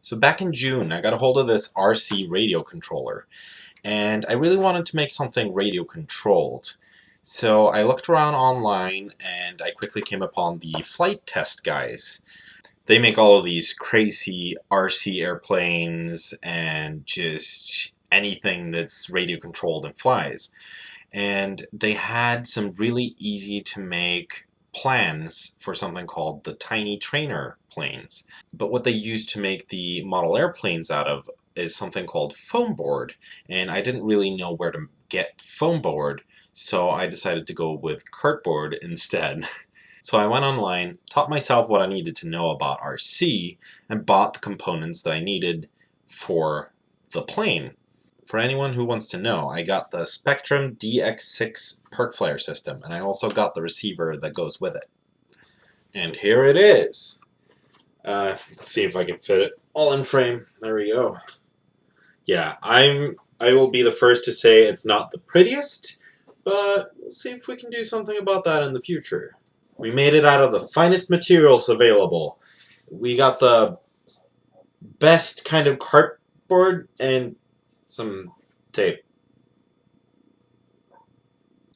So back in June, I got a hold of this RC radio controller, and I really wanted to make something radio controlled. So I looked around online and I quickly came upon the Flite Test guys. They make all of these crazy RC airplanes and just anything that's radio controlled and flies. And they had some really easy to make plans for something called the tiny trainer planes. But what they used to make the model airplanes out of is something called foam board, and I didn't really know where to get foam board, so I decided to go with cardboard instead. So I went online, taught myself what I needed to know about RC, and bought the components that I needed for the plane. For anyone who wants to know, I got the Spectrum DX6 perk flare system, and I also got the receiver that goes with it. And here it is. Let's see if I can fit it all in frame. There we go. Yeah, I will be the first to say it's not the prettiest, but we'll see if we can do something about that in the future. We made it out of the finest materials available. We got the best kind of cardboard and some tape.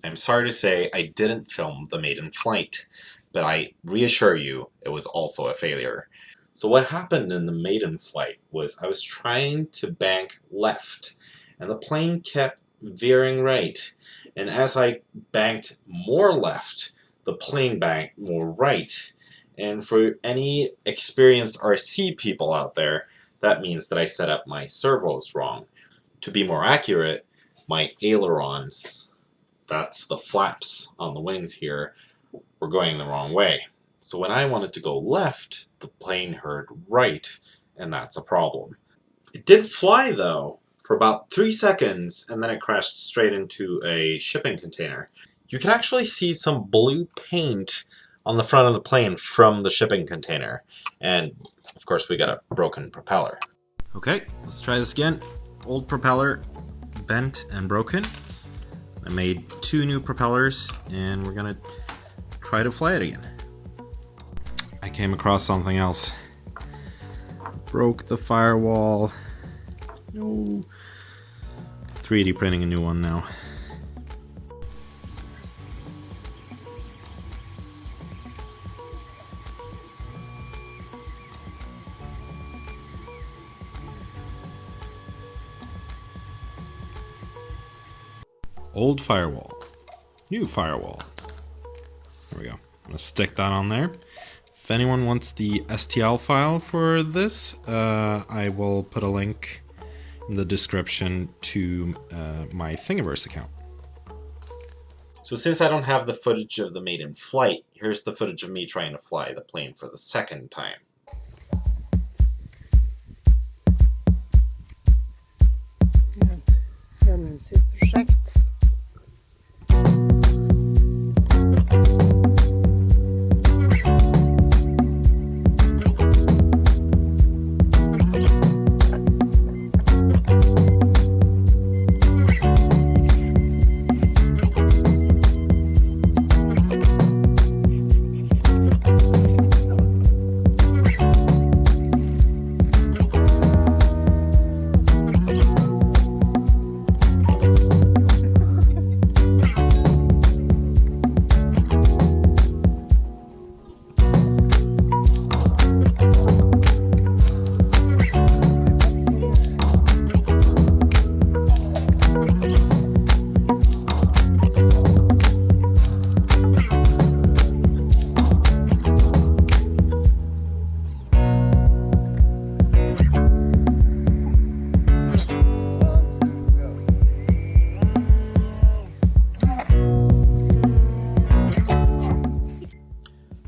I'm sorry to say I didn't film the maiden flight, but I reassure you it was also a failure. So what happened in the maiden flight was I was trying to bank left, and the plane kept veering right. And as I banked more left, the plane banked more right. And for any experienced RC people out there, that means that I set up my servos wrong. To be more accurate, my ailerons, that's the flaps on the wings here, were going the wrong way. So when I wanted to go left, the plane heard right, and that's a problem. It did fly though, for about 3 seconds, and then it crashed straight into a shipping container. You can actually see some blue paint on the front of the plane from the shipping container. And of course we got a broken propeller. Okay, let's try this again. Old propeller, bent and broken. I made 2 new propellers, and we're gonna try to fly it again. I came across something else. Broke the firewall. No. 3D printing a new one now. Old firewall, new firewall. There we go. I'm gonna stick that on there. If anyone wants the STL file for this, I will put a link in the description to my Thingiverse account. So since I don't have the footage of the maiden flight, here's the footage of me trying to fly the plane for the second time.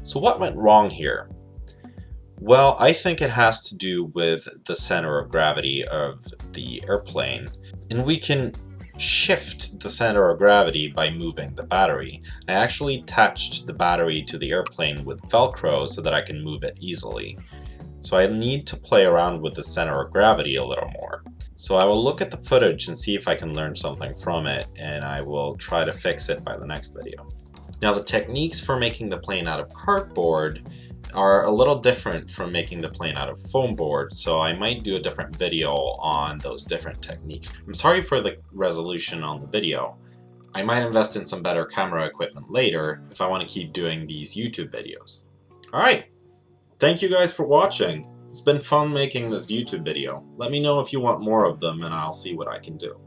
So what went wrong here? Well, I think it has to do with the center of gravity of the airplane. And we can shift the center of gravity by moving the battery. I actually attached the battery to the airplane with Velcro so that I can move it easily. So I need to play around with the center of gravity a little more. So I will look at the footage and see if I can learn something from it, and I will try to fix it by the next video. Now the techniques for making the plane out of cardboard are a little different from making the plane out of foam board, so I might do a different video on those different techniques. I'm sorry for the resolution on the video. I might invest in some better camera equipment later if I want to keep doing these YouTube videos. Alright, thank you guys for watching. It's been fun making this YouTube video. Let me know if you want more of them and I'll see what I can do.